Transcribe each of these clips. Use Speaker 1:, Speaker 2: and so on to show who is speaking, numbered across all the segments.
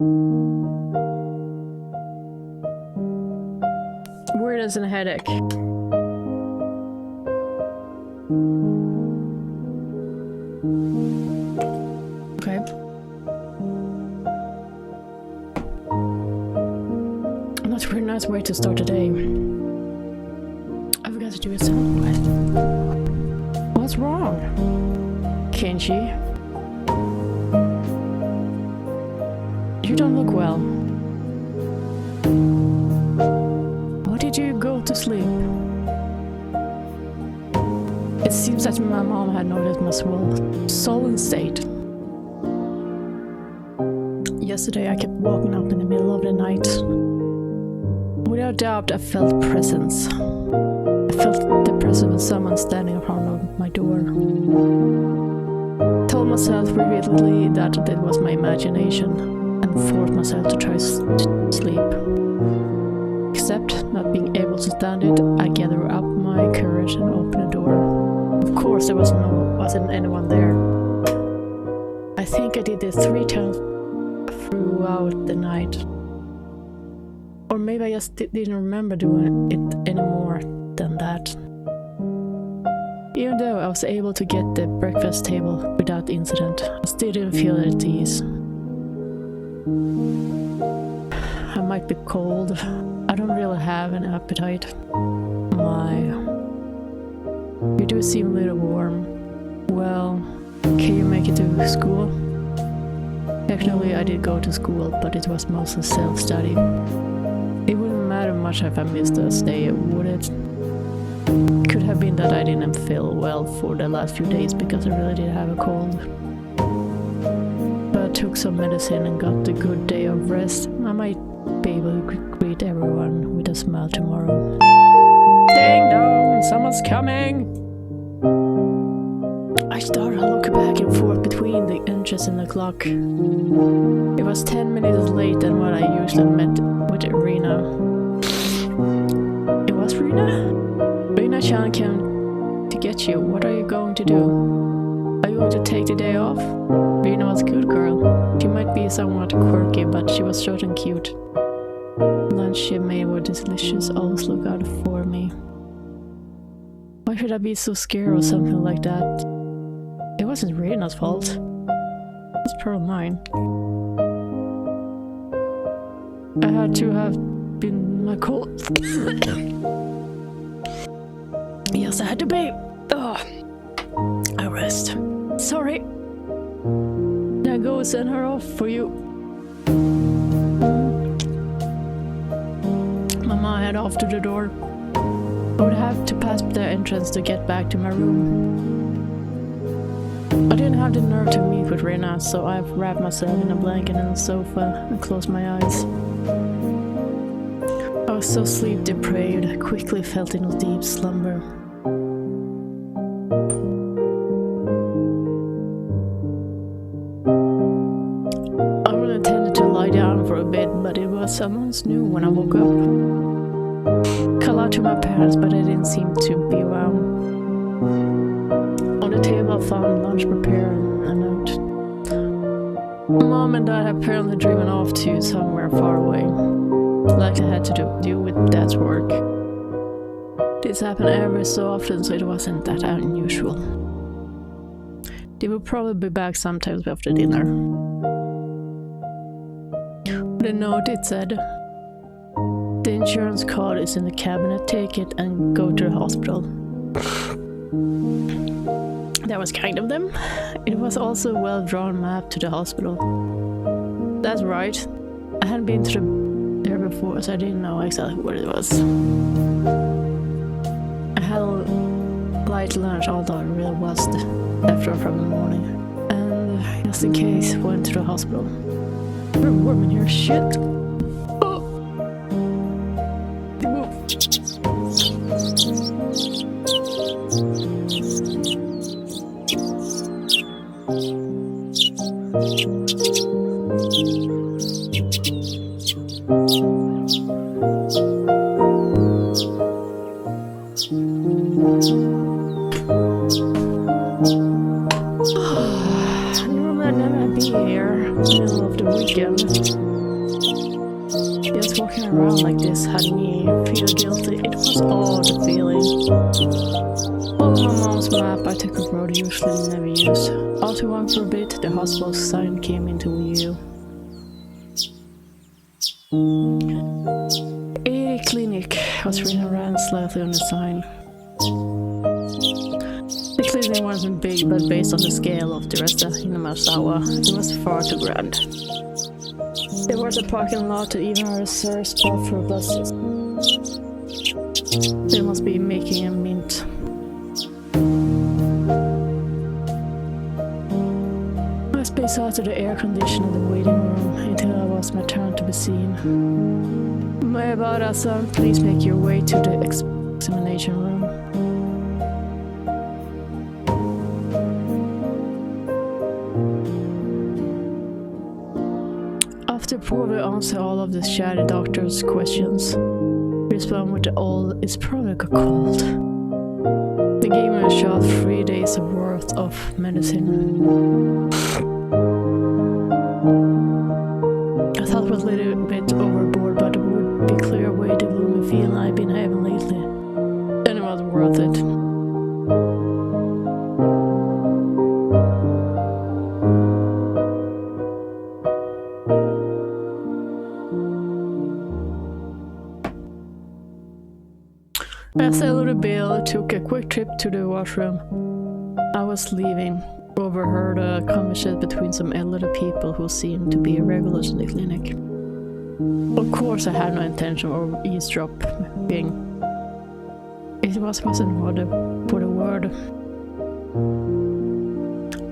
Speaker 1: Weirdness and headache. Okay. That's a pretty nice way to start the day. I forgot to do a sound quest. What's wrong? Keiichi? You don't look well. Why did you go to sleep? It seems that my mom had noticed my sullen state. Yesterday I kept walking up in the middle of the night. Without doubt I felt presence. I felt the presence of someone standing in front of my door. Told myself repeatedly that it was my imagination and forced myself to try to sleep. Except not being able to stand it, I gathered up my courage and opened the door. Of course there wasn't anyone there. I think I did this 3 times throughout the night. Or maybe I just didn't remember doing it any more than that. Even though I was able to get the breakfast table without incident, I still didn't feel at ease. I might be cold. I don't really have an appetite. You do seem a little warm. Well, can you make it to school? Actually, I did go to school, but it was mostly self-study. It wouldn't matter much if I missed a day, would it? Could have been that I didn't feel well for the last few days because I really did have a cold. But I took some medicine and got a good day of rest. I might be able to greet everyone with a smile tomorrow. Ding dong! Someone's coming! I started to look back and forth between the inches and the clock. It was 10 minutes late than what I usually met with Rina. It was Rina? Rina-chan came to get you. What are you going to do? Are you going to take the day off? Rina was a good girl. She might be somewhat quirky, but she was short and cute. Lunch she made was delicious. Always look out for me. Why should I be so scared or something like that? It wasn't Rina's fault. It was probably mine. I had to have been my cold. Yes, I had to be. I rest. Sorry. Now go send her off for you. Mama head off to the door. I would have to pass the entrance to get back to my room. I didn't have the nerve to meet with Rina, so I wrapped myself in a blanket on the sofa and closed my eyes. I was so sleep deprived, I quickly fell into deep slumber. I really intended to lie down for a bit, but it was someone's new when I woke up. Called out to my parents, but they didn't seem to be around. On the table I found lunch prepared and a note. Mom and Dad had apparently driven off to somewhere far away. Like I had to do with Dad's work. This happened every so often, so it wasn't that unusual. They will probably be back sometimes after dinner. The note it said, "The insurance card is in the cabinet, take it and go to the hospital." That was kind of them. It was also a well-drawn map to the hospital. That's right. I hadn't been there before, so I didn't know exactly what it was. I had a light lunch, although it really was after from the morning. And just in case, went to the hospital. We're warm in here, shit. Normally I'd never be here in the middle of the weekend. sound like this had me feel guilty. It was odd feeling. Following my mom's map, I took a road usually never used. After walking for a bit, the hospital sign came into view. A clinic was written around slightly on the sign. The clinic wasn't big, but based on the scale of the rest of Hinamazawa, it was far too grand. There was a parking lot and even a reserved spot for buses. They must be making a mint. I spaced out to the air conditioner of the waiting room until it was my turn to be seen. Mayabara-san, please make your way to the examination room. After probably answer all of the shattered doctor's questions, respond with the all is probably a cold. They gave me a shot 3 days worth of medicine. I thought it was a little bit overboard, but it would be clear away the gloomy feeling I've been having lately. And it was worth it. As I loaded the bill, took a quick trip to the washroom. I was leaving, overheard a conversation between some elderly people who seemed to be regulars in the clinic. Of course, I had no intention of eavesdropping. It wasn't for the word.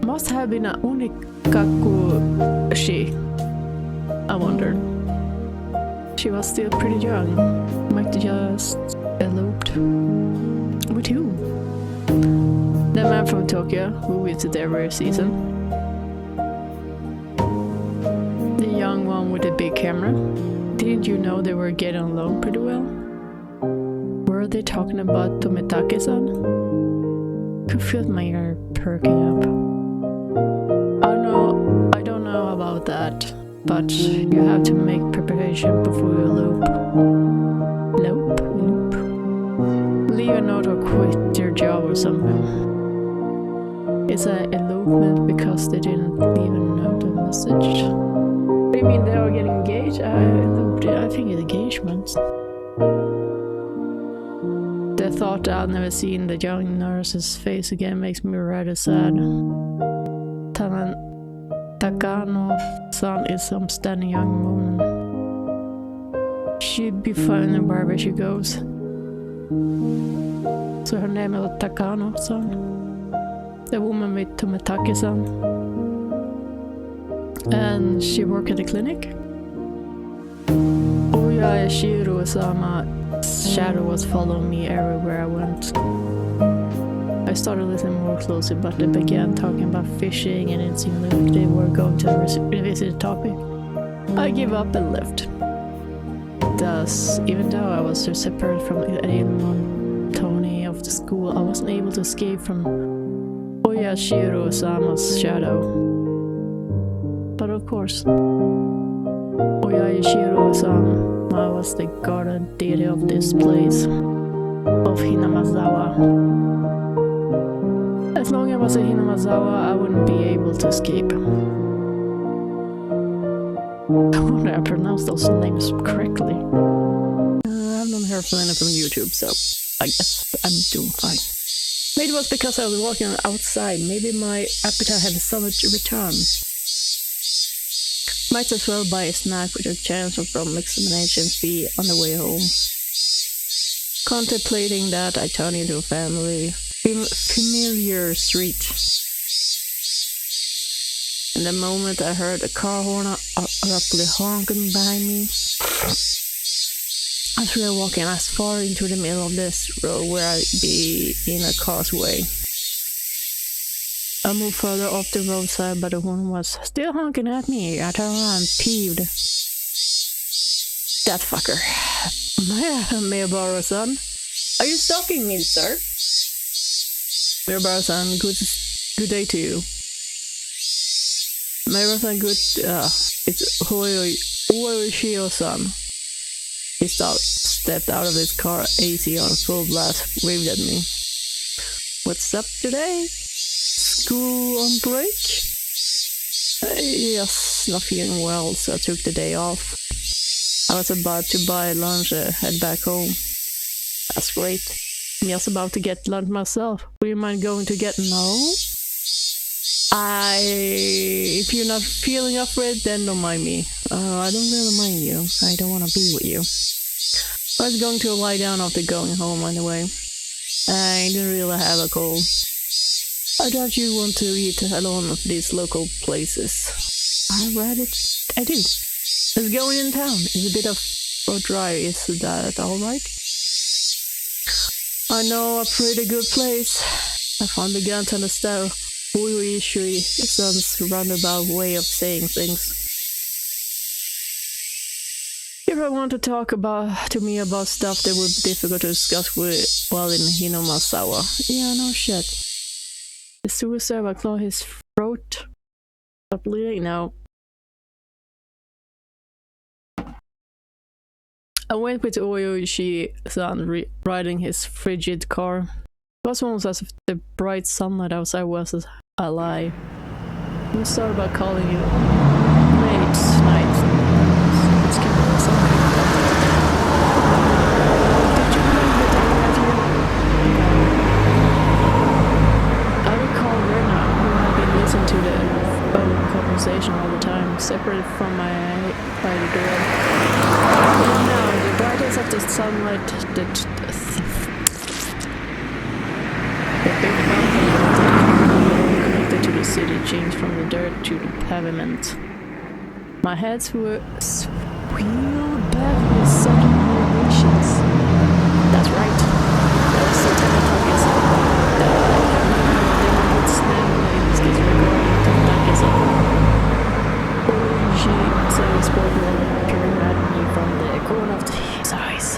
Speaker 1: Must have been a Onikakushi, I wondered. She was still pretty young. Might just eloped. With who? The man from Tokyo who visited every season. The young one with the big camera. Didn't you know they were getting along pretty well? Were they talking about Tomitake-san? Could feel my ear perking up. I don't know about that, but you have to make preparation before you elope. Elope? Leave a note or quit your job or something. It's an elopement because they didn't leave a note or message. What do you mean they are getting engaged? I think it's engagement. The thought that I've never seen the young nurse's face again makes me rather sad. Takano-san is some stunning young woman. She'd be fine wherever she goes. So her name is Takano-san, the woman with Tomitake-san, and she worked at the clinic. Oya Shiro-sama's shadow was following me everywhere I went. I started listening more closely, but they began talking about fishing, and it seemed like they were going to revisit the topic. I gave up and left. Thus, even though I was so separate from Tony of the school, I wasn't able to escape from Oyashiro-sama's shadow. But of course, Oyashiro-sama was the guardian deity of this place, of Hinamazawa. As long as I was in Hinamazawa, I wouldn't be able to escape. I wonder I pronounced those names correctly. I haven't heard from anyone from YouTube, so I guess I'm doing fine. Maybe it was because I was walking outside. Maybe my appetite had suddenly returned. Might as well buy a snack with a chance from examination fee on the way home. Contemplating that, I turned into a familiar street. And the moment I heard a car horn abruptly honking behind me, I started walking as far into the middle of this road where I'd be in a car's way. I moved further off the roadside, but the horn was still honking at me. I turned around, peeved. That fucker. Mayabara-san, are you stalking me, sir? Mayabara-san, good day to you. Mayabara-san, good. It's Oyashiro-san. He stepped out of his car, AC on full blast, waved at me. What's up today? School on break? Yes, not feeling well, so I took the day off. I was about to buy lunch and head back home. That's great. I'm just about to get lunch myself. Would you mind going to get... No? If you're not feeling up for it, then don't mind me. I don't really mind you. I don't want to be with you. I was going to lie down after going home anyway. I didn't really have a cold. I doubt you want to eat alone at these local places. I read it. I do. Let's go in town. It's a bit of a drive. Is that alright? I know a pretty good place. I finally began to understand Higurashi son's roundabout way of saying things. If I want to talk to me about stuff that would be difficult to discuss while in Hinomasawa. Yeah, no shit. The suicide will claw his throat. Stop bleeding now. I went with Higurashi-san riding his frigid car. It was almost as if the bright sunlight outside was a lie. We started by calling you late night. It's kind of something. Did you remember that I had you? I recall Rena, who had been listening to the phone conversation all the time, separated from my by the door. And now, the brightness of the sunlight, the big mountain connected to the city changed from the dirt to the pavement. My heads were wheeled back with sudden vibrations. That's right. That was the Tamatagis. They would stand in this case regarding Tamatagis. She said he spoke peering at me from the corner of his eyes.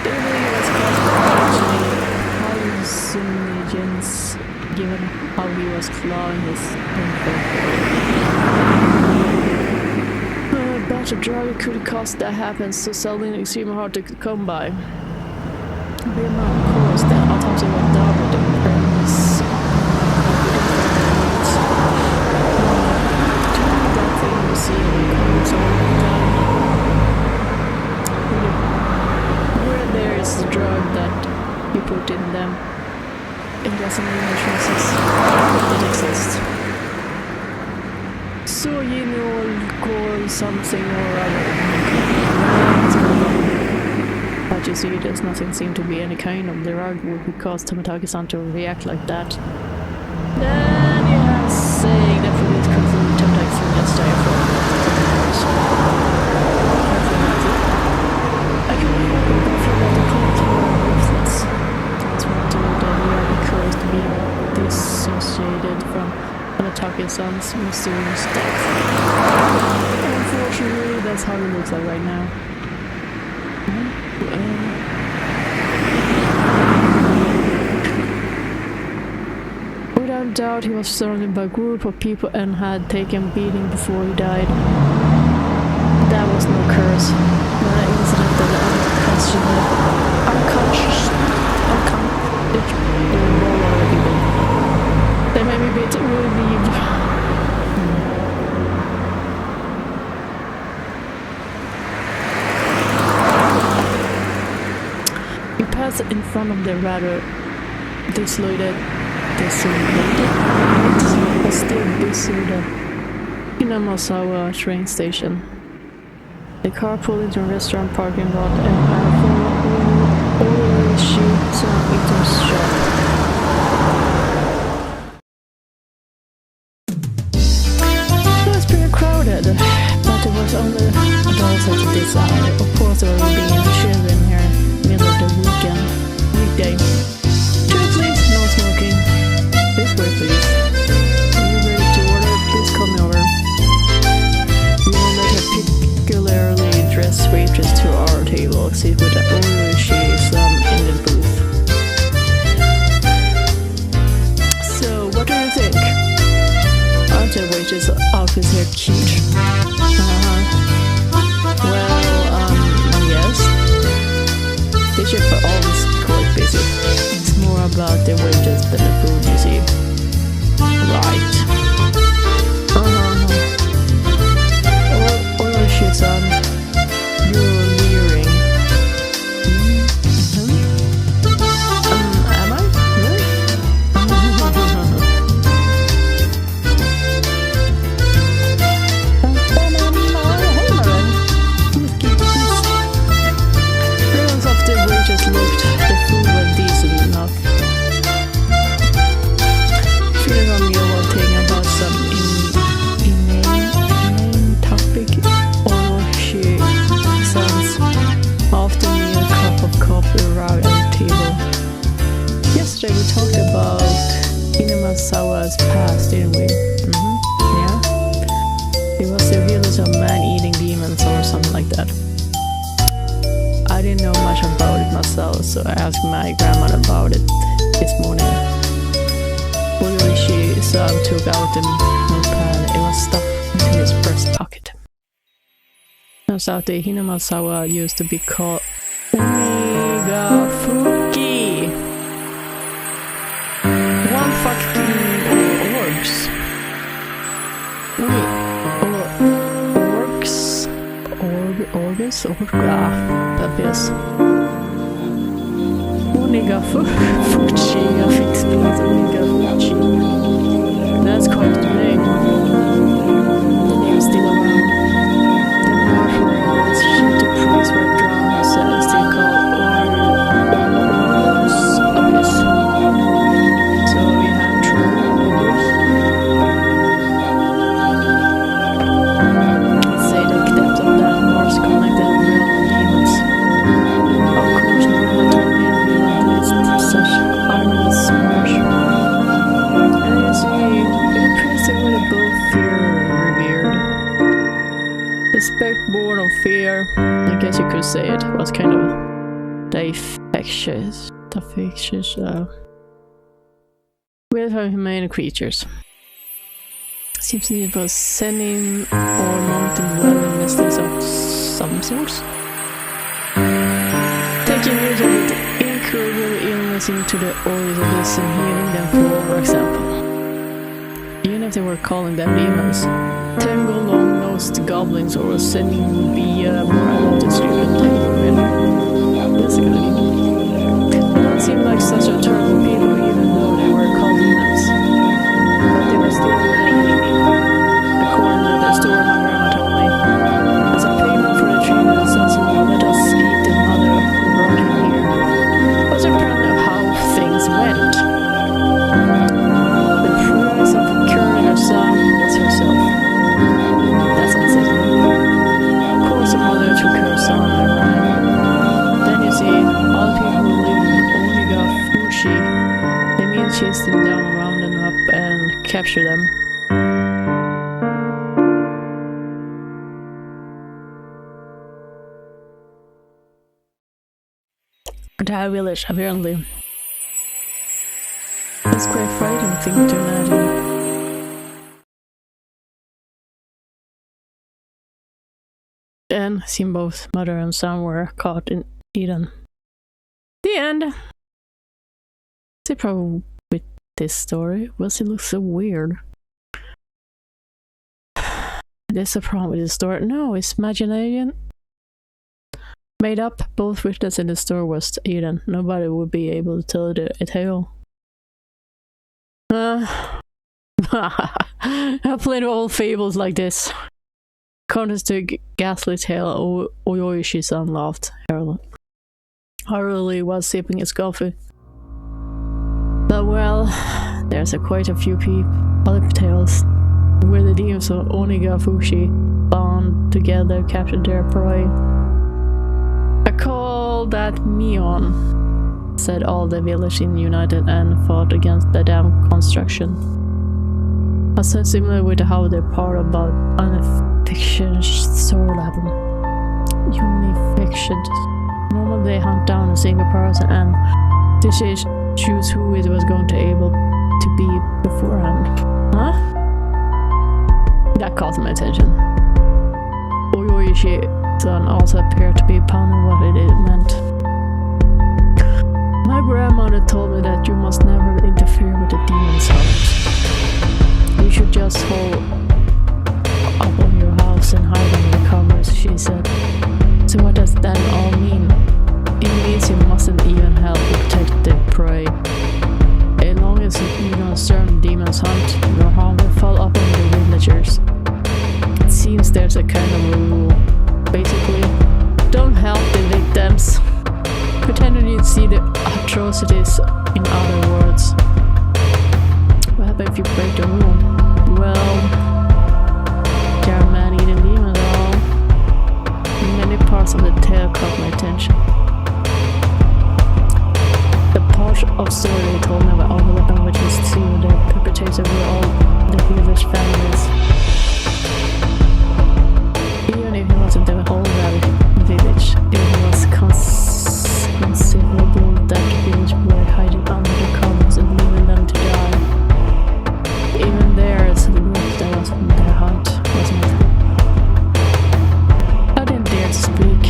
Speaker 1: Daily was caused by hallucinogens, given how he was clawing his but a drug could cause that happens so seldom extremely hard to come by. Beer of course, the autopsy went down with the premise. That thing you see in the comments all the time. Where there is a drug that you put in them, it doesn't mean it exists. So you know, call something or other. But you see, there's nothing seem to be any kind of drug would cause Tamatagi-san to react like that. Then you have saying that police conclude Tamatagi-san gets died for. I can help it, but I feel that the police are ruthless. That's what I do, that we are encouraged to be dissociated from Onikakushi-san's mysterious death. Unfortunately, that's how it looks like right now. Without doubt, he was surrounded by a group of people and had taken beating before he died. That was no curse, but an incident that they made me a bit relieved. We passed in front of the rather desolated Hinomasawa train station. The car pulled into a restaurant parking lot and I followed Higurashi-san into his shop. It was pretty crowded, but it was only adults at this hour. Of course there will be children here, middle of the weekday. Two please, no smoking. This way please. Are you ready to order? Please come over. We will make a particularly dressed waitress to our table. Sit with the Higurashi-san in the booth. So, what do you think? Aren't the waitress outfits here cute? Well, yes. about the way to spend the food, you see. Right. Oh shit, son. You're leering. Am I? Really? Everyone's off the way just looked. The food was decent enough. Feeling on me one thing about some inane topic, or she sounds after me a cup of coffee around the table. Yesterday we talked about Inamasawa's past, didn't we? Yeah. It was the village of man-eating demons or something like that. I didn't know much about it myself, so I asked my grandmother about it this morning. Higurashi took out the notepad. It was stuffed into his breast pocket. Turns out the Hinamasawa used to be called Onikakushi. One fucking orcs. Orgas? Onikakushi. Jag fick spelat Onikakushi. That's quite the name. The name's still around. The marshmallows shifted priests were drawn themselves to call Orgas Abyss. So we have true Orgas. Let's say the depth of that Mars connected real demons. Of course, no one told me to realize such harmless marshmallows. And you see, the priest would have both fear revered. Respect born of fear, I guess you could say it, was kind of the infectious, with our humane creatures. Seems it was sending or mountain dwelling mystics of some sorts. Taking root of the incurable illness into the organs of this and healing them, for example. Even if they were calling them demons, 10 long-nosed goblins or sending would be more able to sleep and take them in. That's a good idea. They don't seem like such a terrible people, even though they were called demons. But they were still eating me, according to the story my grandma told me. As a payment for the treatment of sons in law, let us eat the mother who brought him here. Was apparently how things went. The price of curing her son was herself. That's unsettling. Of course the mother took her son and ran. Then you see, all the people who live in Onikakushi, they mean chase them down, round them up and capture them. Entire village, apparently. That's quite a frightening thing to imagine. Then, seeing both mother and son were caught in Eden. The end. The problem with this story was it looks so weird. There's a problem with this story. No, it's imagination. Made up. Both witnesses in the story was Eden. Nobody would be able to tell the tale. I've played old fables like this. Contrast to ghastly tale, Oyoishi-san laughed. Harley was sipping his coffee. But well, there's quite a few other tales where the demons of Onikakushi bound together captured their prey. I call that Mion, said all the village in united and fought against the damn construction. I said similar with how they're part about unification soul level. Unification. Normally they hunt down a single person and choose who it was going to able to be beforehand. Huh? That caught my attention. Oyoishi-san also appeared to be pondering what it meant. My grandmother told me that you must never interfere with the demon's heart. You should just hold up on your house and hide under the covers, she said. So what does that all mean? It means you mustn't even help protect the prey. As long as you don't serve the demon's hunt, your harm will fall upon the villagers. It seems there's a kind of a rule. Basically, don't help the victims. Pretend you didn't see the atrocities in other words. What happens if you break the rule? Well, there are man-eating demons all. Many parts of the tale caught my attention. The part of story they told me about all the weapon witches to the perpetrators were all the village families. Even if it wasn't the whole village, it was conceivable that the village were hiding under the covers and leaving them to die. Even theirs, the group that was in their hunt, wasn't it? I didn't dare to speak.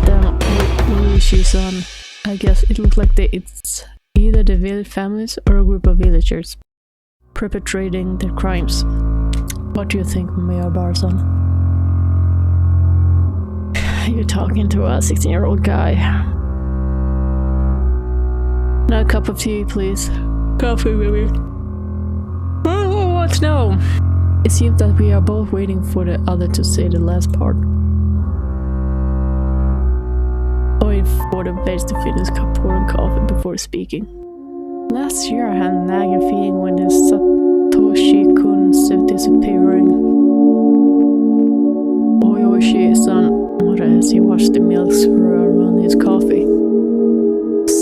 Speaker 1: Then, Keiichi-kun, I guess it looked like it's either the village families or a group of villagers perpetrating their crimes. What do you think, Mayor Barson? You're talking to a 16-year-old guy. Now a cup of tea, please. Coffee, baby. Oh, what now? It seems that we are both waiting for the other to say the last part. Waiting for the base to finish pouring coffee before speaking. Last year I had a nagging feeling when the Satoshi-kun started disappearing. Higurashi-san muttered as he watched the milk swirl around his coffee.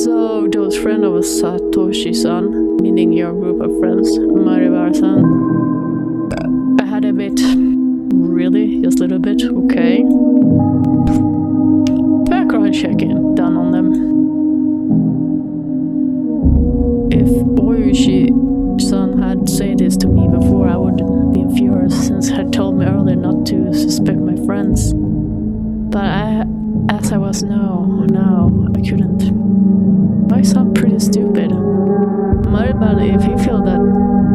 Speaker 1: So, those friends of Satoshi-san, meaning your group of friends, Maribar-san. I had a bit. Really? Just a little bit? Okay. Background checking done on them. If Higurashi-san had said this to me before, I wouldn't be furious since he had told me earlier not to suspect my friends. But as I was now, I couldn't. I sound pretty stupid. But if you feel that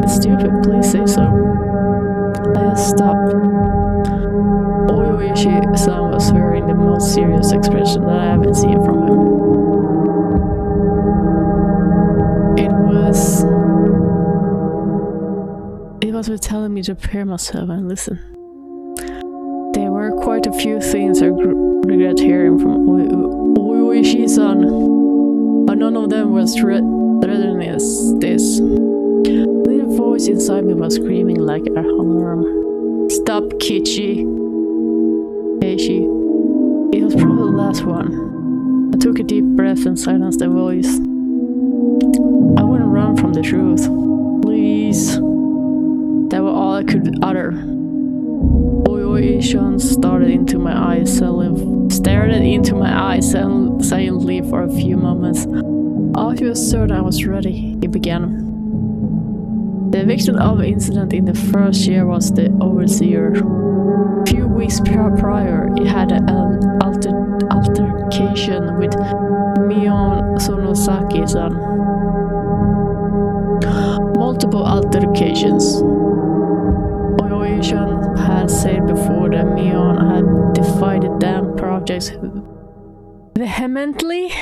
Speaker 1: it's stupid, please say so. I just stopped. Higurashi-san was wearing the most serious expression that I haven't seen from him. It was with telling me to prepare myself and listen. There were quite a few things I regret hearing from Higurashi-san, but none of them was threatening as this. The little voice inside me was screaming like an alarm. Stop, Keiichi. It was probably the last one. I took a deep breath and silenced the voice. I wouldn't run from the truth. Please. That was all I could utter. Higurashi-san stared into my eyes silently for a few moments. After he was certain I was ready, he began. The victim of the incident in the first year was the overseer. A few weeks prior, he had an altercation with Mion Sonosaki-san. Multiple altercations. Higurashi-san had said before that Mion had defied the damn projects vehemently.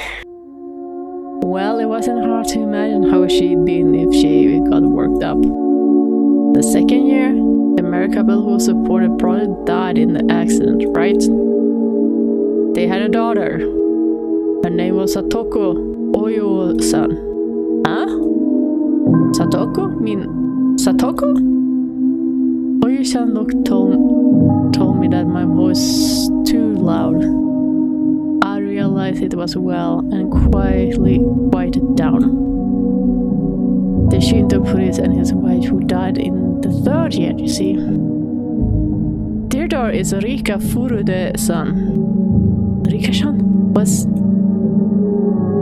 Speaker 1: Well, it wasn't hard to imagine how she'd been if she got worked up. The second year, the married couple who supported project died in the accident, right? They had a daughter. Her name was Satoko Oyo-san. Huh? Satoko? Satoko? Oyo-san told me that my voice was too loud. I realized it was well and quietly quieted down. The Shinto priest and his wife who died in the third year, you see. Their daughter is Rika Furude-san. Rika-san was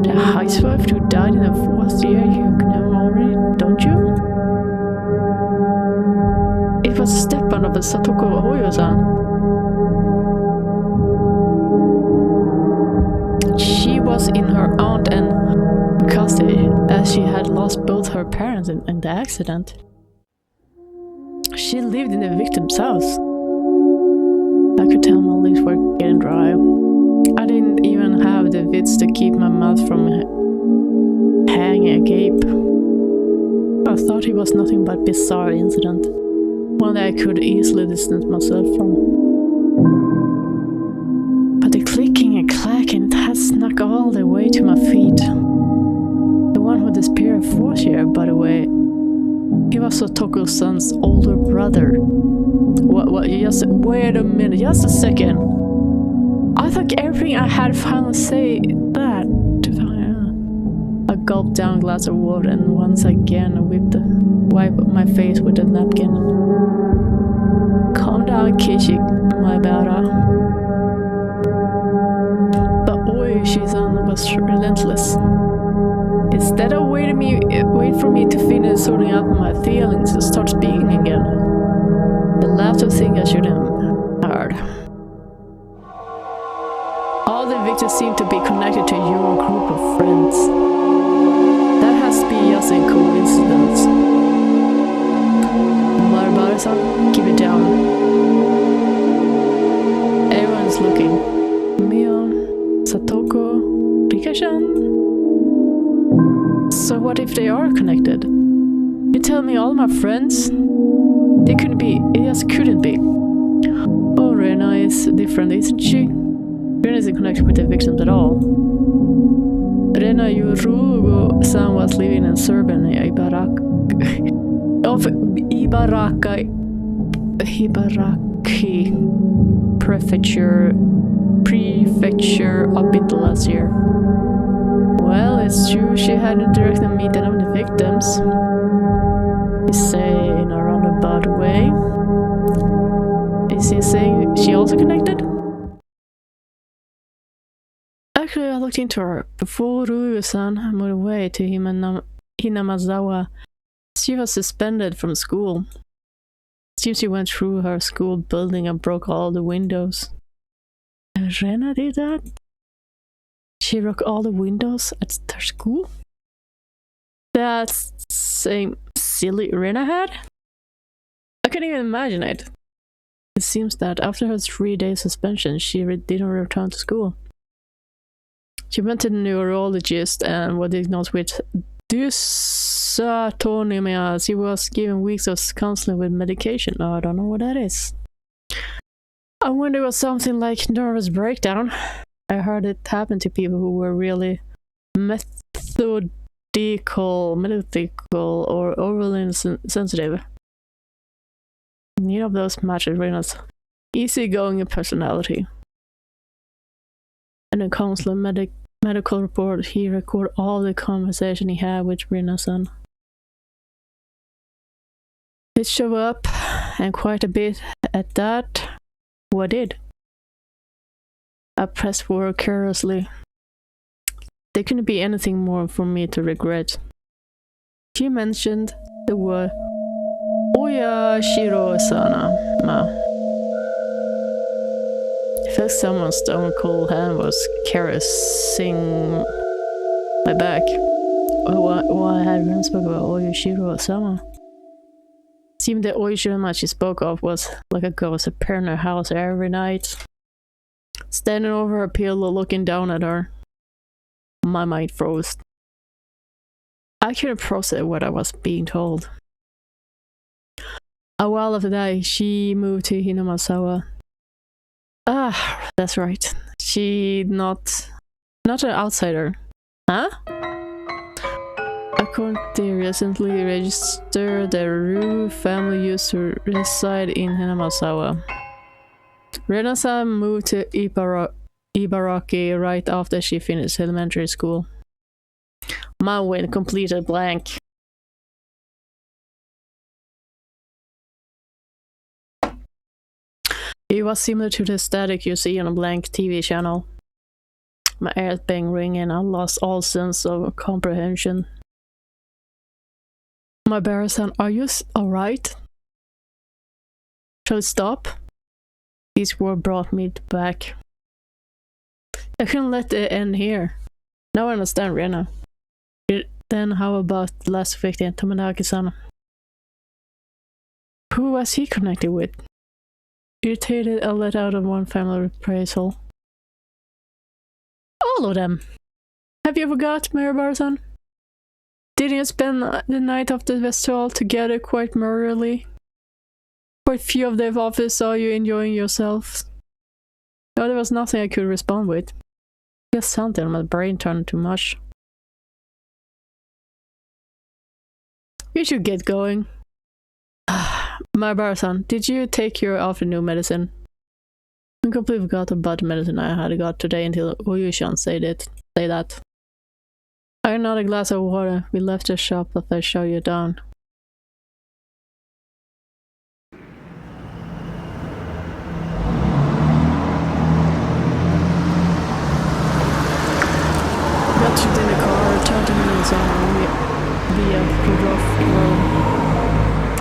Speaker 1: the housewife who died in the fourth year, you know already, don't you? It was the stepmother of the Satoko Oyo-san. was in her aunt and custody, as she had lost both her parents in the accident. She lived in the victim's house. I could tell my lips were getting dry. I didn't even have the wits to keep my mouth from hanging agape. I thought it was nothing but a bizarre incident, one that I could easily distance myself from. But the clicking and clacking, it had snuck all the way to my feet. The one who disappeared 4th year, by the way, he was Toku-san's older brother. What, just, wait a minute, just a second. I thought everything I had finally say that. I gulped down a glass of water and once again wiped my face with a napkin. Calm down, Keiichi-kun, my better. But Oi-san was relentless. Instead of wait for me to finish sorting out my feelings and start speaking again, the laughter thing I shouldn't have heard. All the victims seem to be connected to your group of friends. That has to be just a coincidence. Maribari-san, keep it down. Everyone's looking. Mio, Satoko, Rika-chan. So what if they are connected? You tell me all my friends? They couldn't be, it just couldn't be. Oh, Rena is different, isn't she? Rena isn't connected with the victims at all. Rena Yurugo-san was living in suburban Ibaraki prefecture up until last year. Well, it's true she had a direct meeting of the victims. You say in a roundabout way. Is he saying she also connected? Actually, I looked into her. Before Ryu-san moved away to Hinamazawa, she was suspended from school. Seems she went through her school building and broke all the windows. And Rena did that? She broke all the windows at her school? That's the same silly Rena had? I can't even imagine it. It seems that after her 3-day suspension, she didn't return to school. She went to the neurologist and was diagnosed with dysautonomia. She was given weeks of counseling with medication. Oh, I don't know what that is. I wonder it was something like nervous breakdown. I heard it happen to people who were really methodical or overly sensitive. Neither of those matched Rena's easygoing personality. In a counselor medical report, he recorded all the conversation he had with Rina-san. It showed up, and quite a bit at that. What did? I pressed forward carelessly. There couldn't be anything more for me to regret. She mentioned the word Oyashiro-sana. I felt someone's stone cold hand was caressing my back. Why had Ren spoke about Oyashiro-sama? It seemed the Oyashiro she spoke of was like a ghost appearing in her house every night. Standing over her pillow looking down at her. My mind froze. I couldn't process what I was being told. A while after that, she moved to Hinamazawa. Ah, that's right. She not an outsider. Huh? According to the recently registered, the Ryu family used to reside in Hinamazawa. Rena-san moved to Ibaraki right after she finished elementary school. Mine went completely blank. It was similar to the static you see on a blank TV channel. My ears began ringing and I lost all sense of comprehension. My bear-san, are you alright? Shall we stop? These words brought me back. I couldn't let it end here. Now I understand Rihanna. Then how about the last victim, Tomonaki-san? Who was he connected with? Irritated, I let out of one family appraisal. All of them! Have you forgot, Maribara-san? Didn't you spend the night of the festival together quite merrily? Quite few of the office saw you enjoying yourselves. No, there was nothing I could respond with. Just something, my brain turned too much. You should get going. Maribara-san, did you take your afternoon medicine? I completely forgot about the medicine I had got today until Oyushan said that. I got another glass of water. We left the shop after I showed you down. Got you in the car, 30 minutes on via Rudolph Road.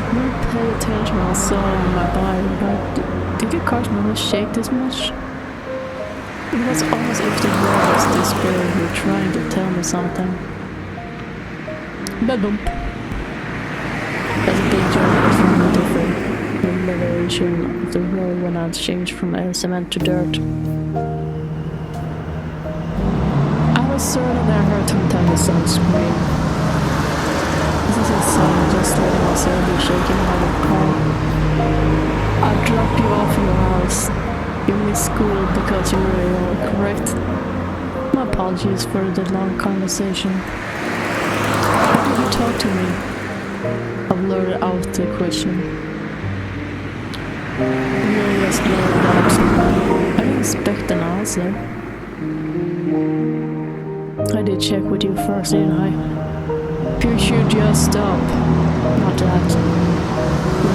Speaker 1: I didn't pay attention when I saw on my bike, but did your car normally shake this much? It was almost if the world was this spirit who were trying to tell me something. Bad bump. There's a big jump from a different elevation of the road when I changed from cement to dirt. I was certain that I heard Tomonaki-san scream. This is a sign just letting myself be shaken by the car. I'll drop you off in your house. You miss school because you were ill, correct? My apologies for the long conversation. How did you talk to me? I blurted out the question. You just blurted out. I didn't expect an answer. I did check with you first, didn't I? You should just stop. Not that.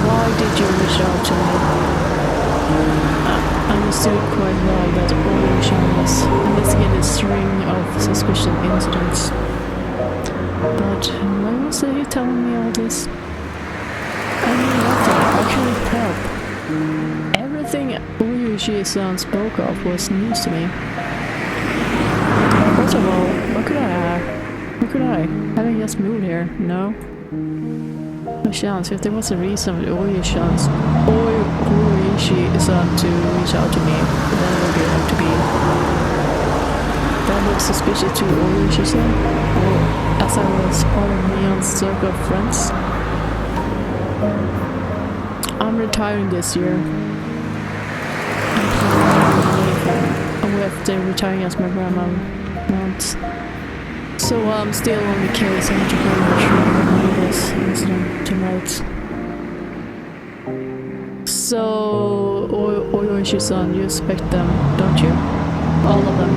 Speaker 1: Why did you reach out to me? I understood quite well that Oyushan was investigating a string of suspicious incidents. But why was he telling me all this? I knew nothing. I couldn't help. Everything Oyushi-san spoke of was news to me. First of all, what could I? Having just moved here, no? No chance. If there was a reason for Oyushi-san to reach out to me, then it would have to be. That looks suspicious to Oyushi-san, or as I was part of Neon's circle of friends. I'm retiring this year. I'm planning after retiring as my grandma wants. So I'm still on the case. I'm very much remember this incident tonight. So, Oyushi-san, you suspect them, don't you? All of them.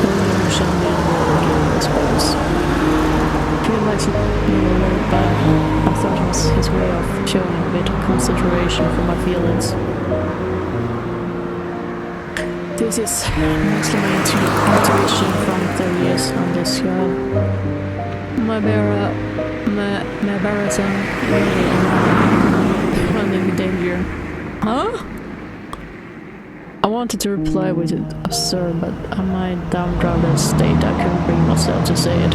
Speaker 1: Oyushi-san didn't really give a response. Feel like he knew, but I thought it was his way of showing a bit of consideration for my feelings. This is mostly my intuition from 30 years on this girl. Maribara-san, I'm in danger. Huh? I wanted to reply with it absurd, but in my downtrodden state I couldn't bring myself to say it.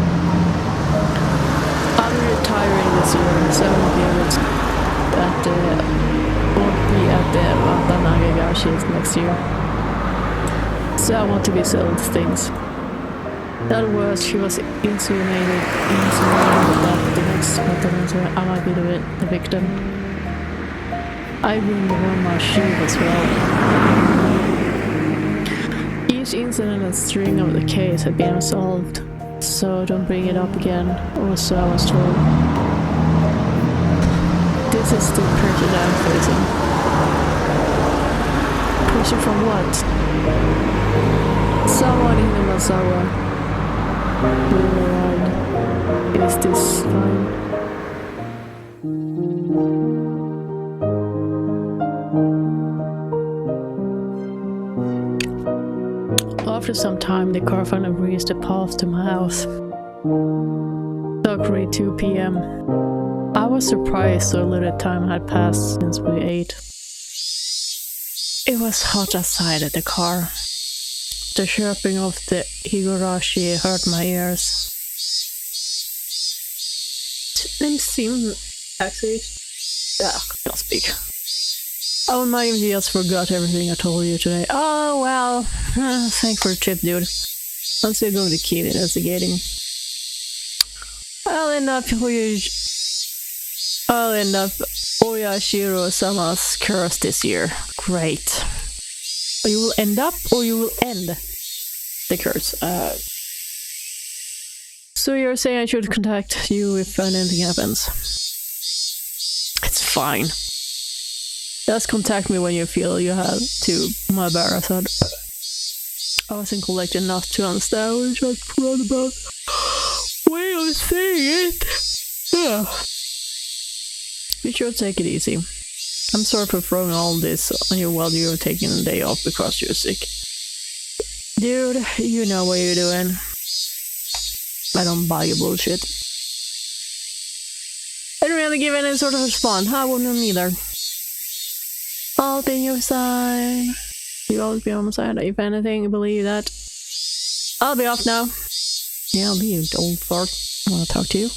Speaker 1: I'm retiring this year, so I won't be at the Higurashi next year. So I want to be selling things. In other words, she was insinuating that the next month I might be the victim. I wouldn't wear my shield as well. Each incident and string of the case had been resolved, so don't bring it up again, or so I was told. This is the pressure that I'm facing. Pressure from what? Someone in the Masawa will arrive. Is this fine? After some time, the car finally reached the path to my house. Exactly 2 p.m. I was surprised so little time had passed since we ate. It was hot outside at the car. The chirping of the Higurashi hurt my ears. Name seemed actually. I can't speak. Oh, my just forgot everything I told you today. Oh well, thanks for the tip, dude. I'm still going to keep investigating. I'll end up Oyashiro-sama's curse this year. Great. You will end up, or you will end the curse. So you're saying I should contact you if anything happens? It's fine. Just contact me when you feel you have to, my bearer said. I wasn't collected enough to understand what I just forgot about. Way of saying it. Yeah. You should take it easy. I'm sorry for throwing all this on you while you're taking a day off because you're sick. Dude, you know what you're doing. I don't buy your bullshit. I didn't really give any sort of response. I wouldn't either. I'll be on your side. You always be on my side. If anything, believe that. I'll be off now. Yeah, I'll be you, old fart. I want to talk to you.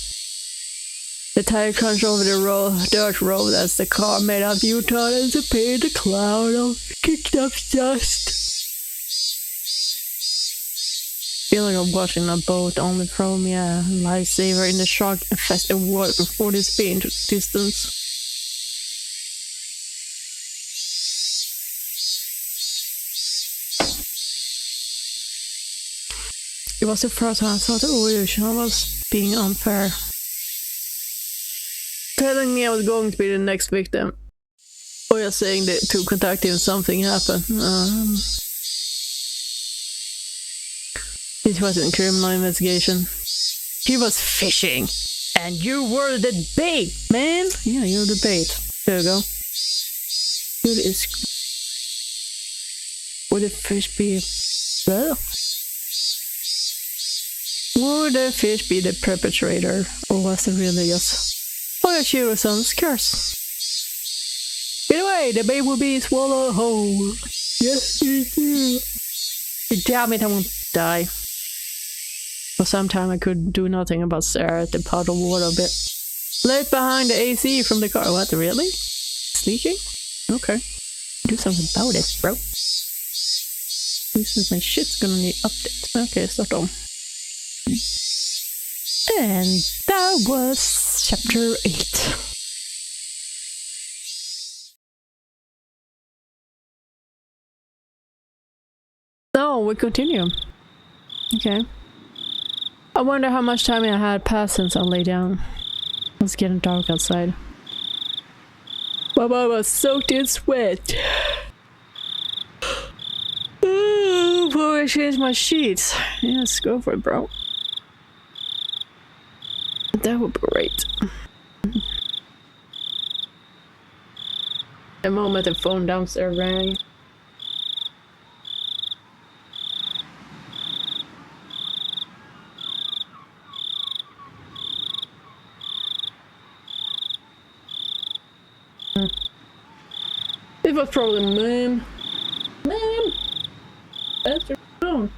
Speaker 1: The tire crunch over the dirt road as the car made up U-turn and disappeared the cloud of kicked up dust. Feel like I'm watching a boat only from a lifesaver in the shark infested water before this speed into distance. It was the first time I thought the ocean was being unfair. Telling me I was going to be the next victim. Or just saying that to contact him something happened. It wasn't a criminal investigation. He was fishing. And you were the bait, man! Yeah, you're the bait. There you go. Good is... Would the fish be... Well... Would the fish be the perpetrator? Or was it really just... Oyashiro-san's curse? Get away! The bait will be swallowed whole! Yes, you do! Damn it, I won't die. For some time I could do nothing but stare at the pot of water a bit. Left behind the AC from the car. What, really? It's leaking? Okay. Do something about it, bro. This is my shit's gonna need update. Okay, start on. And that was chapter 8. Oh, we continue. Okay. I wonder how much time I had passed since I lay down. It's getting dark outside. Baba was soaked in sweat. Before I change my sheets. Yes, go for it, bro. That would be great. The moment the phone downstairs rang. It was probably Mom. Mom! That's your phone.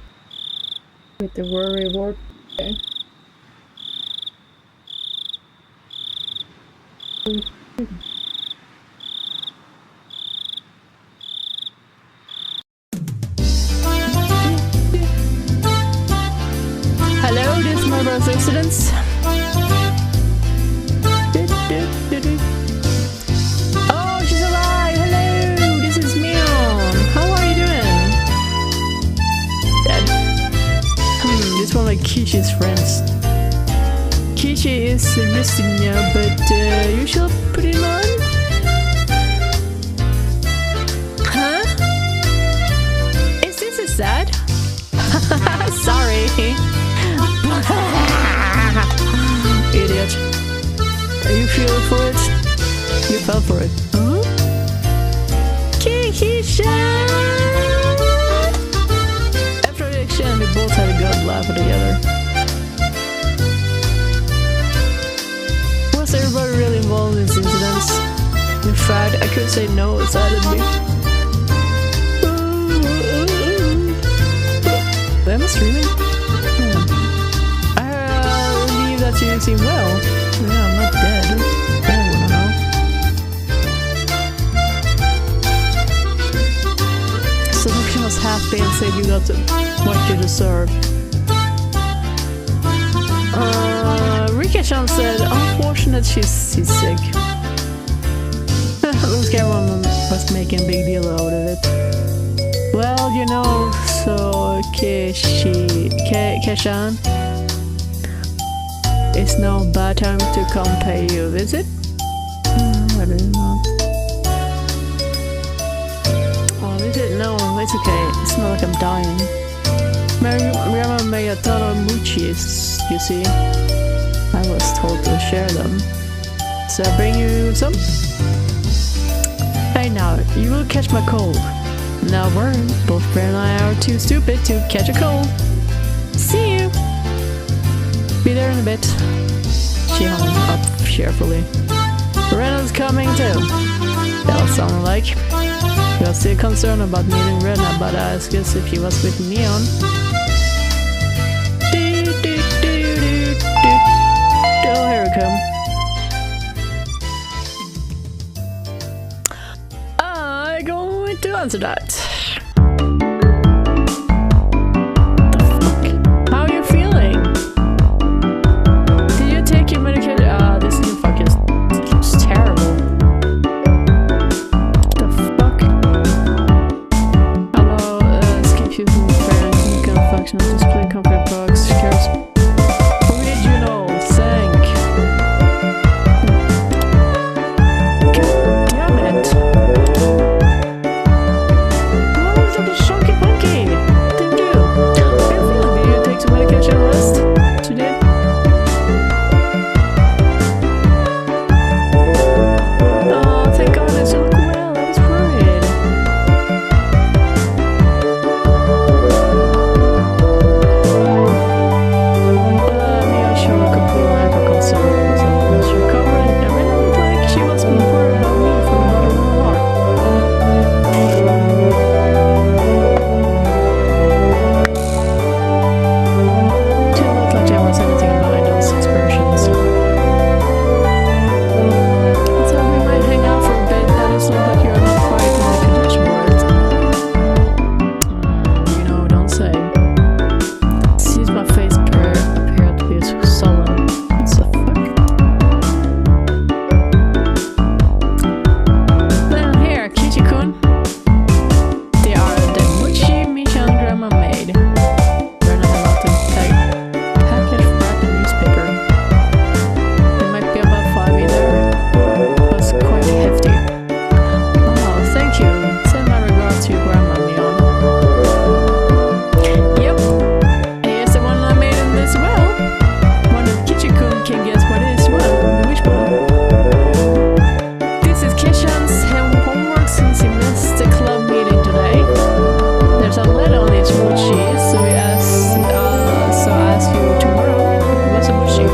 Speaker 1: With the worry word. Okay. Hello, this is my brother's accidents. Oh, she's alive! Hello, this is Mion. How are you doing? Dead. This is one of Keiichi's friends. Keiichi is resting now, but you shall put it on? Huh? Is this a sad? Sorry. Idiot. Are you feeling for it? You fell for it. Huh? Keiichi! After the exchange, we both had a good laugh together. Was everybody really involved in these incidents? In fact, I couldn't say no, it saddened me. Am I streaming? Yeah. I believe that you seem well. Yeah, I'm not dead. I wanna know. Seduction was happy and said you got what you deserve. Rika-chan said, unfortunate she's sick. Looks like everyone was making a big deal out of it. Well, you know, so Keiichi-kun, it's no bad time to come pay you a visit? I don't know. Oh, visit? No, it's okay. It's not like I'm dying. My grandma made a ton of mochis, you see. I was told to share them. So I bring you some? Hey now, you will catch my cold. Now worry, both Fred and I are too stupid to catch a cold. See you! Be there in a bit. She hung up cheerfully. Rena's coming too. That was sounding like. He was still concerned about meeting Rena, but I asked if he was with Neon. Oh, here we come. I'm going to answer that. The fuck? How are you feeling? Did you take your medication? This new fucking looks terrible. The fuck? Hello, skip you from the friend. You can function on display comfort box. Cares. Original. Thank. Damn it. Shonky punky! Didn't you? How are you feeling? Did you take some medication and rest today? Oh, thank God, you look well. I was worried. Me and Cheryl completely life are concerned. So she recovered and everything looked like she was being worried about me from the bottom of her heart. Didn't look like there was anything behind those expressions. So we might hang out for a bit. That is not like you're not quite in the condition for it. You know, don't say. Sees my face appeared to be sullen. What the fuck? Then here, Keiichi-kun. They are the mochi Mishan grandma made. They're not allowed to package wrapped in newspaper. They might be about 5 either. It was quite hefty. Oh, thank you. Send my regards to your grandma, Mion. Yep. Here's the one I made in this well. Wonder if Keiichi-kun can guess what it is well. The wishbone. This is Keiichi-chan's homework since he missed the club meeting today. There's a letter on each mochi, so I ask you tomorrow. What's a mochi? Are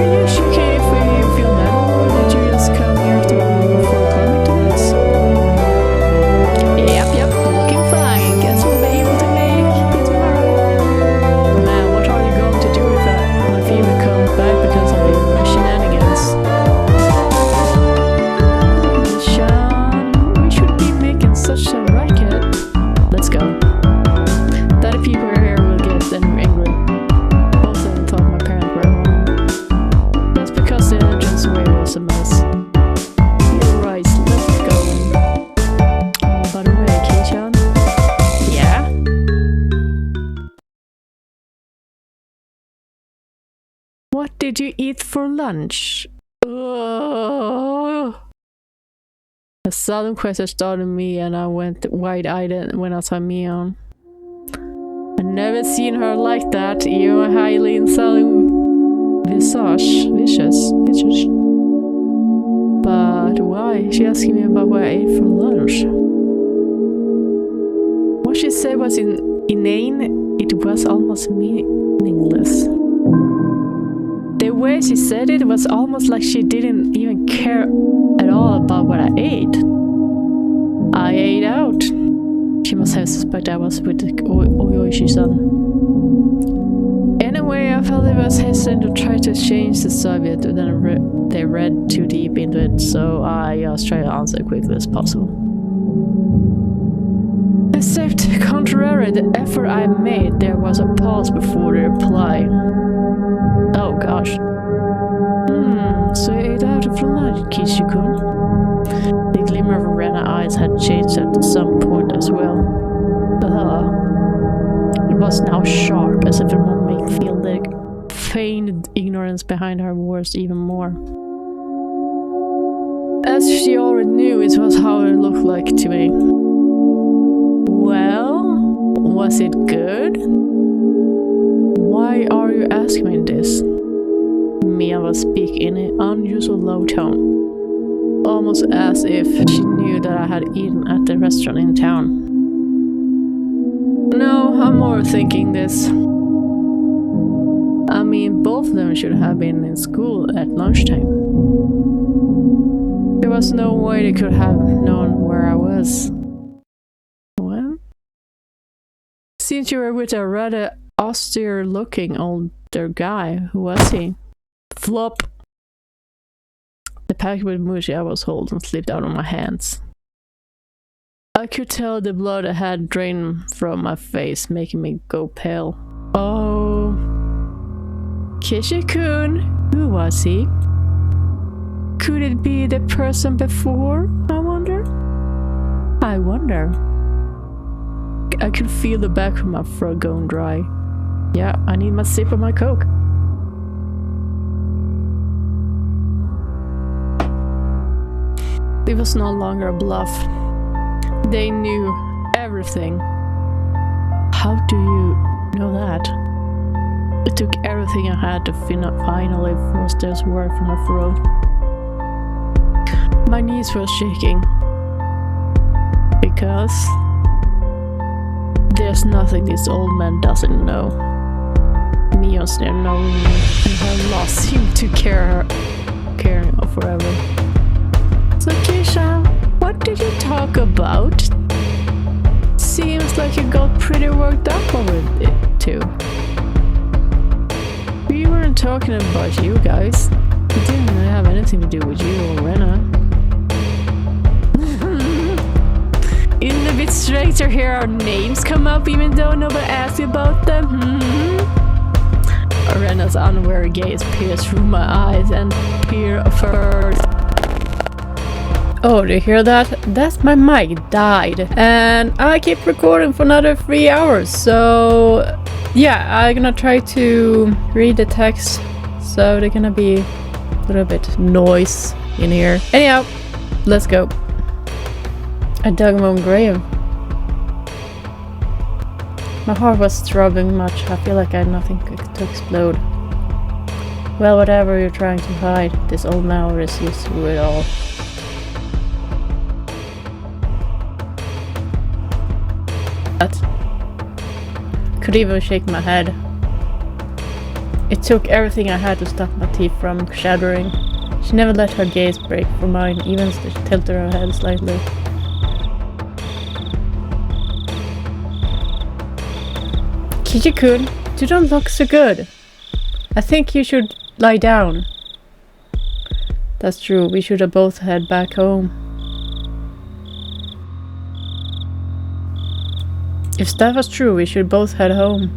Speaker 1: you okay if you feel better, or did you just come here to before clubbing to us? Yep, looking fine. Guess we'll be able to make it tomorrow. Man, what are you going to do if my fever comes back because of your shenanigans? Sean, we should be making such a racket. Let's go. Daddy people are here will get angry. Both of them thought my parents were home. That's because the entrance way was a mess. You're right, let's go. Oh, by the way, Keiichi-chan? Yeah? What did you eat for lunch? Ugh. A sudden question started me and I went wide-eyed when I saw Mion. I've never seen her like that, even a highly insulting vicious. But why? She asking me about what I ate for lunch. What she said was inane, it was almost meaningless. The way she said it was almost like she didn't even care at all about what I ate. I ate out. She must have suspected I was with Oyoishi-san. Anyway, I felt it was hesitant to try to change the subject, but then they read too deep into it, so I just tried to answer as quickly as possible. Except, contrary to the effort I made, there was a pause before the reply. Oh gosh. So you ate out of lunch, Keiichi-kun? The glimmer of Rena eyes had changed at some point as well. It was now sharp, as if it would make me feel the feigned ignorance behind her words even more. As she already knew, it was how it looked like to me. Well, was it good? Why are you asking me this? Mia was speaking in an unusual low tone, almost as if she knew that I had eaten at the restaurant in town. No, I'm more thinking this. I mean, both of them should have been in school at lunchtime. There was no way they could have known where I was. Well, since you were with a rather austere-looking older guy, who was he? Flop! The pack with mushi I was holding slipped out of my hands. I could tell the blood had drained from my face, making me go pale. Oh... Keiichi-kun? Who was he? Could it be the person before, I wonder? I could feel the back of my throat going dry. Yeah, I need my sip of my Coke. It was no longer a bluff. They knew everything. How do you know that? It took everything I had to finally force those words from my throat. My knees were shaking. Because there's nothing this old man doesn't know. Mion's there knowing me, and her loss seemed to carry on forever. So Keisha, what did you talk about? Seems like you got pretty worked up over it too. We weren't talking about you guys. It didn't have anything to do with you or Rena. Isn't it a bit strange to hear our names come up even though nobody asked you about them? Rena's unwary gaze pierced through my eyes and peered first. Oh, do you hear that? That's my mic died. And I keep recording for another 3 hours. So yeah, I'm gonna try to read the text. So there's gonna be a little bit noise in here. Anyhow, let's go. I dug my own grave. My heart was throbbing much. I feel like I had nothing to explode. Well, whatever you're trying to hide, this old man already sees through it all. Could even shake my head. It took everything I had to stop my teeth from shattering. She never let her gaze break from mine, even tilted her head slightly. Keiichi-kun, you don't look so good. I think you should lie down. That's true, we should have both head back home. If that was true, we should both head home.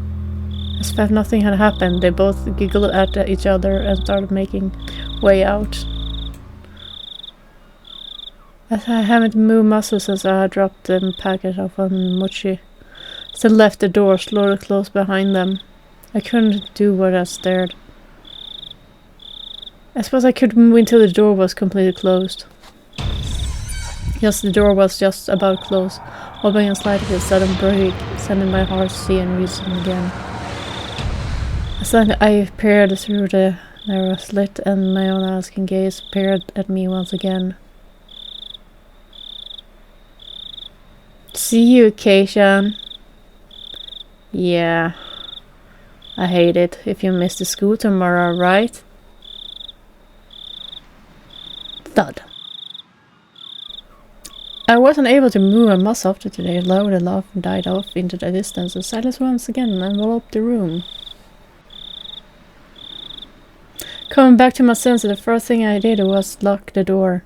Speaker 1: As if nothing had happened, they both giggled at each other and started making way out. As I haven't moved muscles since I had dropped the package off on Mochi, still left the door slowly closed behind them. I couldn't do what I stared. I suppose I could move until the door was completely closed. Yes, the door was just about closed, opening a slightly sudden break, sending my heart seeing reason again. As I peered through the narrow slit, and my own asking gaze peered at me once again. See you, Keiichi. Yeah. I hate it if you miss the school tomorrow, right? Thud. I wasn't able to move a muscle after today. A loud laugh died off into the distance. The silence once again enveloped the room. Coming back to my senses, the first thing I did was lock the door.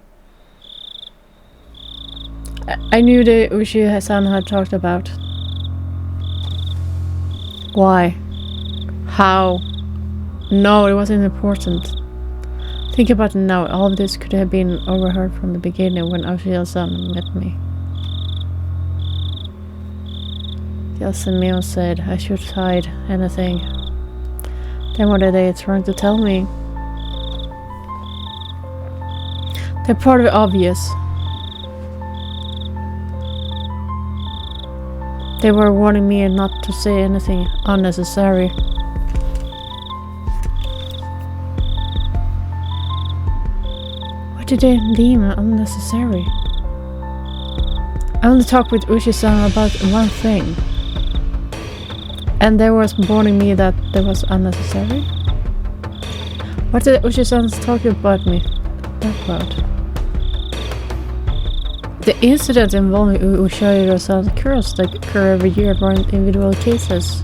Speaker 1: I knew the Uchi-san had talked about. Why? How? No, it wasn't important. Think about it now. All of this could have been overheard from the beginning when Uchi-san met me. Yasunio said I should hide anything. Then what are they trying to tell me? They're part of it obvious. They were warning me not to say anything unnecessary. What did they deem unnecessary? I only talked with Uchi-san about one thing. And they was warning me that that was unnecessary? What did Uchi-san talk about me? About? The incidents involving Ushiro-san's curse that occur every year for individual cases.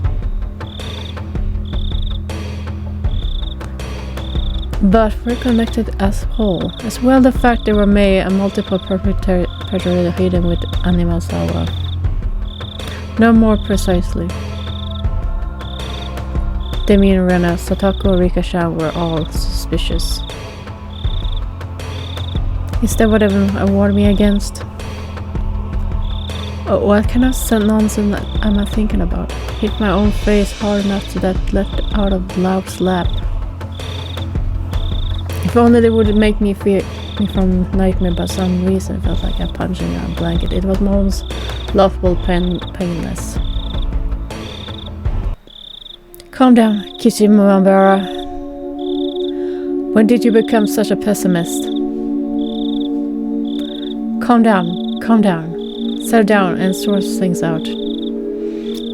Speaker 1: But we're connected as whole. As well the fact there were made a multiple perpetrator hidden with Animasawa. No more precisely. Demi and Rena, Satoko, Rika-chan were all suspicious. Is that what everyone warned me against? Oh, what kind of nonsense am I thinking about? Hit my own face hard enough so that let out a loud slap. If only they would make me fear me from nightmare, but some reason it felt like I'm punching a blanket. It was most laughable painless. Calm down, Keiichi-kun. When did you become such a pessimist? Calm down. Settle down and sort things out.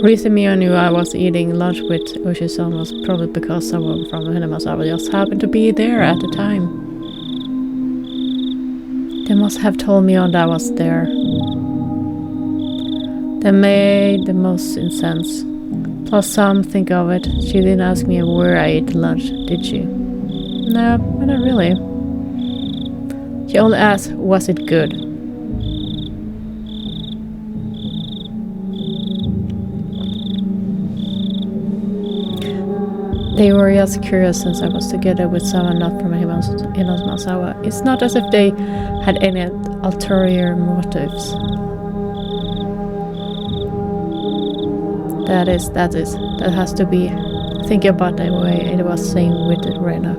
Speaker 1: Reason Mio knew I was eating lunch with Uchi-san was probably because someone from Hinamasawa just happened to be there at the time. They must have told Mio that I was there. That made the most sense. Plus some think of it, she didn't ask me where I ate lunch, did she? No, not really. She only asked, was it good? They were just curious since I was together with someone not from Hinamasawa. It's not as if they had any ulterior motives. That has to be. Think about the way it was saying with it right now.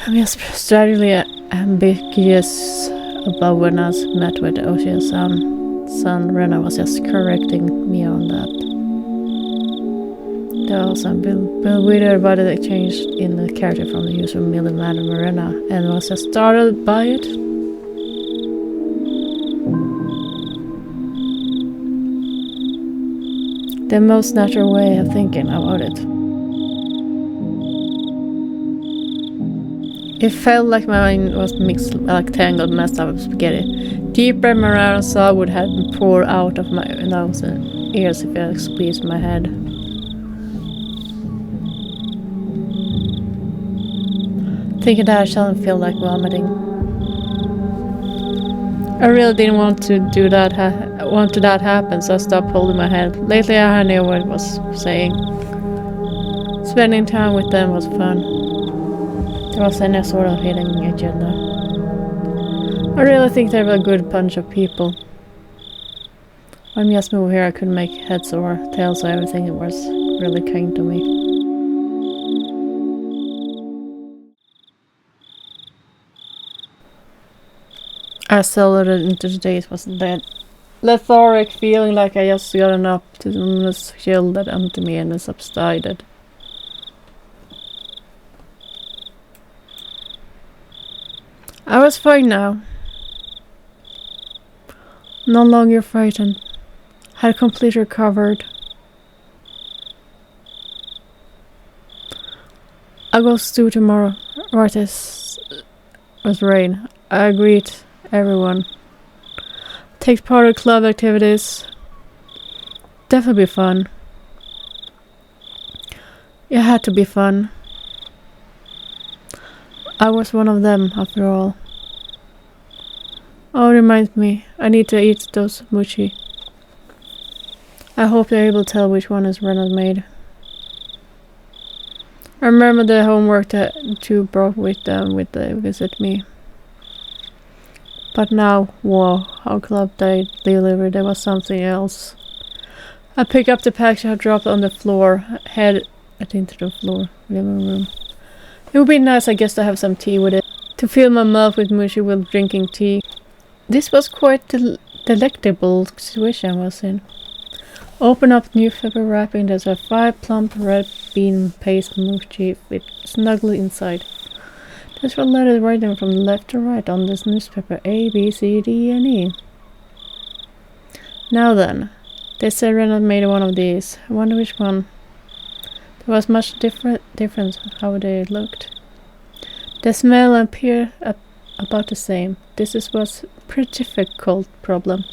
Speaker 1: I'm just strategically ambiguous about when I met with Uchi-san. Rena was just correcting me on that. There was some bewildered about the change in the character from the usual Millie Madam Rena and was just startled by it. The most natural way of thinking about it. It felt like my mind was mixed, like tangled, messed up spaghetti. Deeper marrow saw would have been poured out of my nose and ears if I squeezed my head. Thinking that I shouldn't feel like vomiting. I really didn't want to do that. Want to that happen, so I stopped holding my head. Lately, I knew what it was saying. Spending time with them was fun. There was any sort of hidden agenda. I really think they were a good bunch of people. When we just moved here, I couldn't make heads or tails, so everything was really kind to me. I settled into the days wasn't that lethargic feeling like I just gotten up to the chill that empty me and it subsided. I was fine now. No longer frightened. Had completely recovered. I go to tomorrow. Right as was rain. I agreed everyone. Take part in club activities. Definitely be fun. It had to be fun. I was one of them, after all. Oh, reminds me, I need to eat those mochi. I hope they're able to tell which one is Rena's made. I remember the homework that you brought with them with the visit me. But now, whoa, how club day delivered, there was something else. I picked up the package I dropped on the floor, head into the floor, living room. It would be nice, I guess, to have some tea with it. To fill my mouth with mochi while drinking tea. This was quite the delectable situation I was in. Open up newspaper wrapping, there's a 5 plump red bean paste mochi with snugly inside. There's one letter written from left to right on this newspaper, A, B, C, D, and E. Now then, they said Rena made one of these. I wonder which one. There was much difference how they looked. The smell and appear about the same. This was a pretty difficult problem.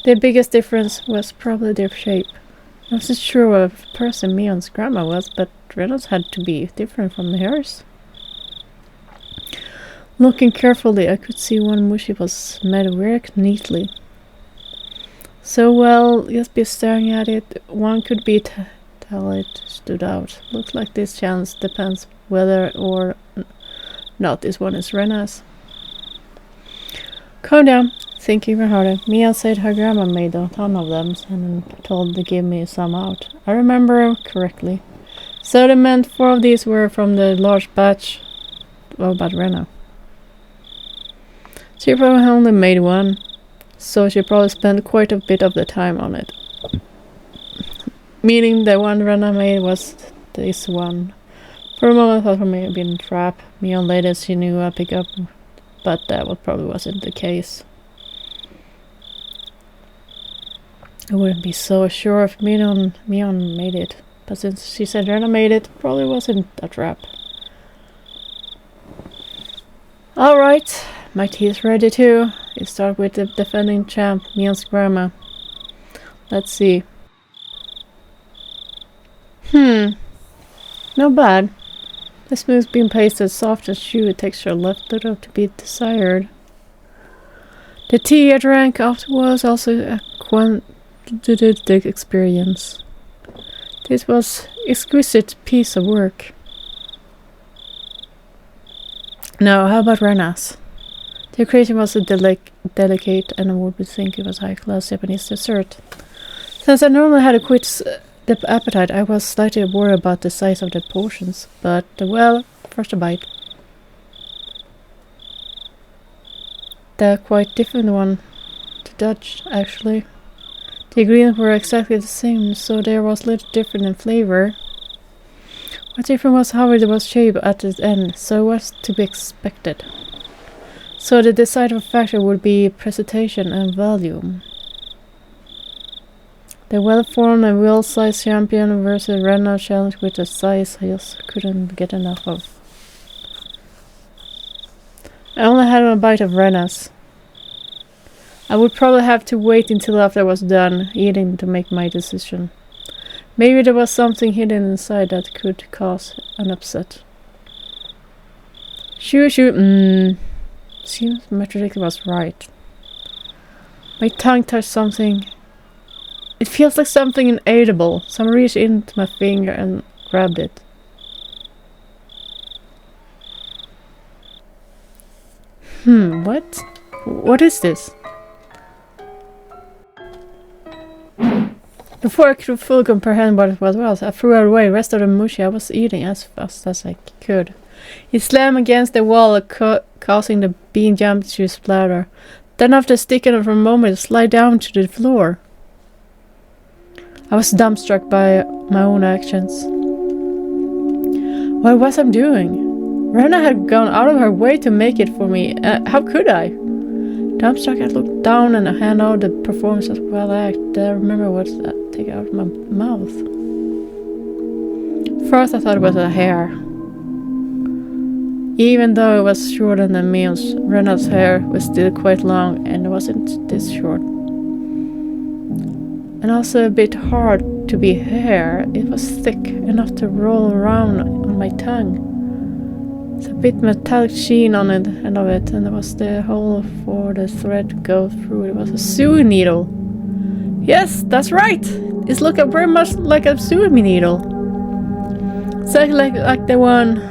Speaker 1: The biggest difference was probably their shape. I wasn't sure what person Mion's grandma was, but Rena's had to be different from hers. Looking carefully, I could see one mochi was made very neatly. So well, just be staring at it, one could be tell it stood out. Looks like this chance depends whether or not this one is Rena's. Calm down, think even harder. Mia said her grandma made a ton of them and told to give me some out. I remember correctly. So they meant 4 of these were from the large batch about Rena. She probably only made one, so she probably spent quite a bit of the time on it. Meaning the one Rena made was this one. For a moment I thought it may have been a trap. Mion later she knew I'd pick up, but that probably wasn't the case. I wouldn't be so sure if Mion made it, but since she said Rena made it, probably wasn't a trap. Alright, my tea is ready too. It starts with the defending champ, Mion's grandma. Let's see. Not bad. The smooth bean paste is soft and chewy texture left little to be desired. The tea I drank afterwards also a quantitative experience. This was exquisite piece of work. Now, how about Rena's? The creation was a delicate and I would think it was high-class Japanese dessert. Since I normally had a quick appetite, I was slightly worried about the size of the portions, but, well, first a bite. They're quite different one to judge, actually. The ingredients were exactly the same, so there was little different in flavor. What different was how it was shaped at the end, so it was to be expected. So the deciding factor would be presentation and volume. The well-formed and well-sized champion versus Rena challenge with a size I just couldn't get enough of. I only had a bite of Rena's. I would probably have to wait until after I was done eating to make my decision. Maybe there was something hidden inside that could cause an upset. Seems my prediction was right. My tongue touched something. It feels like something inedible. Someone reached into my finger and grabbed it. What? What is this? Before I could fully comprehend what it was, I threw it away. The rest of the mochi I was eating as fast as I could. It slammed against the wall, causing the bean jump to splatter. Then after sticking it for a moment, it slid down to the floor. I was dumbstruck by my own actions. What was I doing? Rena had gone out of her way to make it for me. How could I? Dumbstruck, I looked down and handed out the performance as well act. I remember what that take out of my mouth. First I thought it was a hair. Even though it was shorter than Mion's, Rena's hair was still quite long and it wasn't this short. And also a bit hard to be hair. It was thick enough to roll around on my tongue. It's a bit metallic sheen on it end of it, and there was the hole for the thread to go through. It was a sewing needle. Yes, that's right. It's looking very much like a sewing needle. Exactly like the one.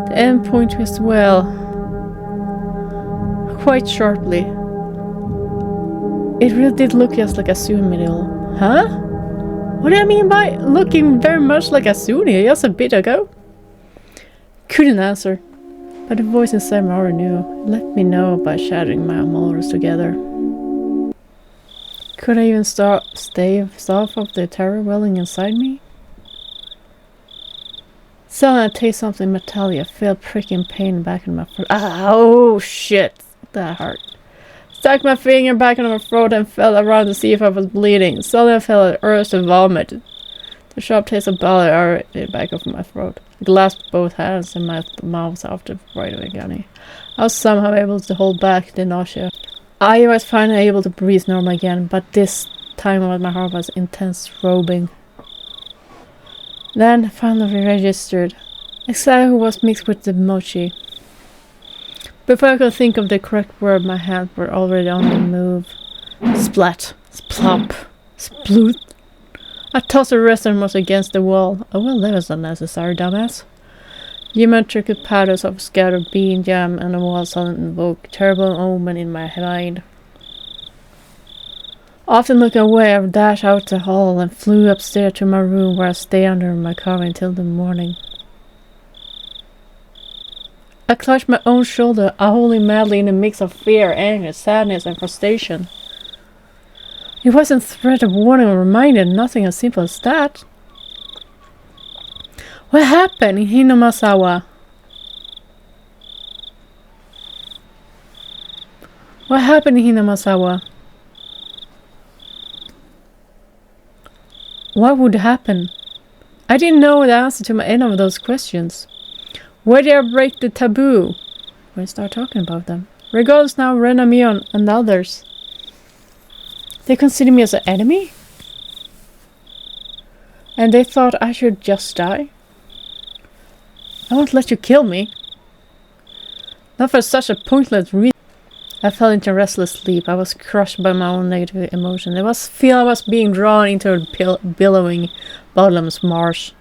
Speaker 1: The end point as well. Quite sharply. It really did look just like a sewing needle. Huh? What do I mean by looking very much like a sewing needle just a bit ago? Couldn't answer, but the voice inside me already knew. It let me know by shattering my molars together. Could I even stave off of the terror welling inside me? Suddenly I taste something metallic. I felt pricking pain back in my throat. Ah, oh shit! That hurt. Stuck my finger back in my throat and felt around to see if I was bleeding. Suddenly I felt an urge to vomit. The sharp taste of blood irritated back over my throat. I clasped both hands and my mouth after right away agony. I was somehow able to hold back the nausea. I was finally able to breathe normal again, but this time my heart was intense throbbing. Then finally registered exactly what was mixed with the mochi. Before I could think of the correct word, my hands were already on the move. Splat, splop, sploot. I tossed the rest almost against the wall. Oh well, that was unnecessary, dumbass. Geometric patterns of scattered bean jam and the wall suddenly invoked terrible omen in my mind. Often looking away, I dashed out the hall and flew upstairs to my room where I stayed under my cover until the morning. I clutched my own shoulder, howling madly in a mix of fear, anger, sadness, and frustration. It wasn't threat of warning or reminder, nothing as simple as that. What happened in Hinamasawa? What happened in Hinamasawa? What would happen? I didn't know the answer to any of those questions. Why did I break the taboo? When I start talking about them. Regardless now, Ren and Mion and others. They consider me as an enemy? And they thought I should just die? I won't let you kill me. Not for such a pointless reason. I fell into restless sleep. I was crushed by my own negative emotion. I was being drawn into a billowing bottomless marsh.